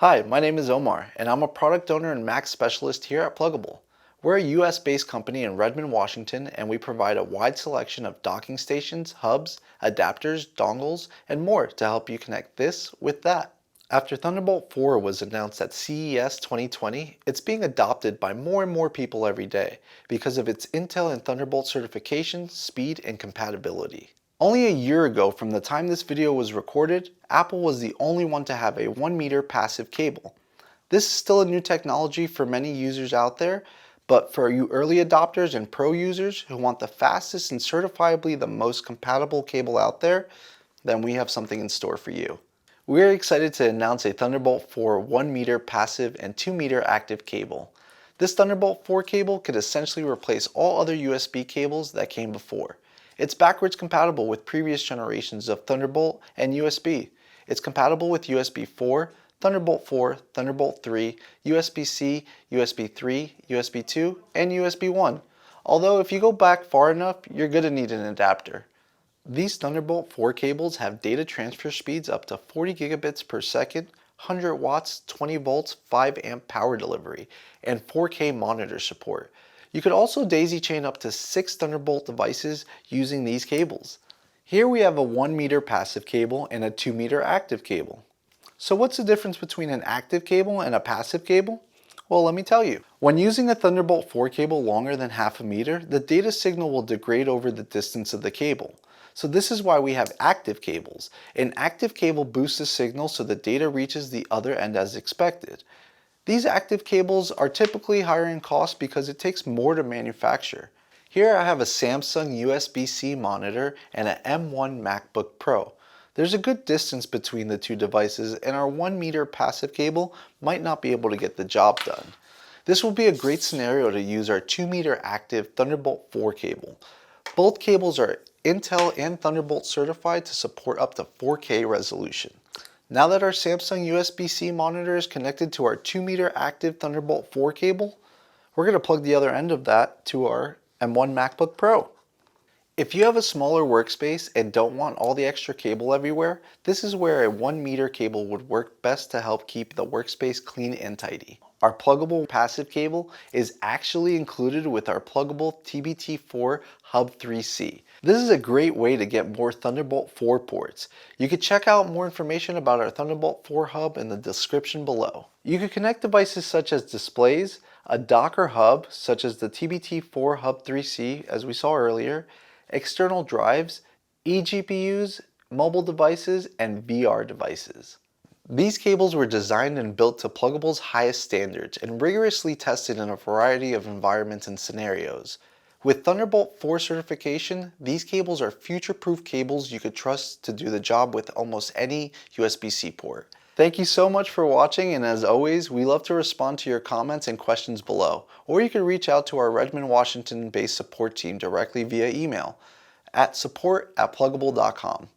Hi, my name is Omar, and I'm a product owner and Mac specialist here at Plugable. We're a US-based company in Redmond, Washington, and we provide a wide selection of docking stations, hubs, adapters, dongles, and more to help you connect this with that. After Thunderbolt 4 was announced at CES 2020, it's being adopted by more and more people every day because of its Intel and Thunderbolt certification, speed, and compatibility. Only a year ago from the time this video was recorded, Apple was the only one to have a 1 meter passive cable. This is still a new technology for many users out there, but for you early adopters and pro users who want the fastest and certifiably the most compatible cable out there, then we have something in store for you. We're excited to announce a Thunderbolt 4 1 meter passive and 2 meter active cable. This Thunderbolt 4 cable could essentially replace all other USB cables that came before. It's backwards compatible with previous generations of Thunderbolt and USB. It's compatible with USB 4, Thunderbolt 4, Thunderbolt 3, USB-C, USB 3, USB 2, and USB 1. Although if you go back far enough, you're going to need an adapter. These Thunderbolt 4 cables have data transfer speeds up to 40 gigabits per second, 100 watts, 20 volts, 5 amp power delivery, and 4K monitor support. You could also daisy chain up to 6 Thunderbolt devices using these cables. Here we have a 1 meter passive cable and a 2 meter active cable. So what's the difference between an active cable and a passive cable? Well, let me tell you. When using a Thunderbolt 4 cable longer than half a meter, the data signal will degrade over the distance of the cable. So this is why we have active cables. An active cable boosts the signal so the data reaches the other end as expected. These active cables are typically higher in cost because it takes more to manufacture. Here I have a Samsung USB-C monitor and an M1 MacBook Pro. There's a good distance between the two devices and our 1 meter passive cable might not be able to get the job done. This will be a great scenario to use our 2 meter active Thunderbolt 4 cable. Both cables are Intel and Thunderbolt certified to support up to 4K resolution. Now that our Samsung USB-C monitor is connected to our 2 meter active Thunderbolt 4 cable, we're going to plug the other end of that to our M1 MacBook Pro. If you have a smaller workspace and don't want all the extra cable everywhere, this is where a 1 meter cable would work best to help keep the workspace clean and tidy. Our pluggable passive cable is actually included with our pluggable TBT4 Hub 3C. This is a great way to get more Thunderbolt 4 ports. You can check out more information about our Thunderbolt 4 hub in the description below. You can connect devices such as displays, a Docker hub such as the TBT4 Hub 3C as we saw earlier, external drives, eGPUs, mobile devices, and VR devices. These cables were designed and built to Pluggable's highest standards and rigorously tested in a variety of environments and scenarios. With Thunderbolt 4 certification, these cables are future-proof cables you could trust to do the job with almost any USB-C port. Thank you so much for watching, and as always, we love to respond to your comments and questions below, or you can reach out to our Redmond, Washington based support team directly via email at support@plugable.com.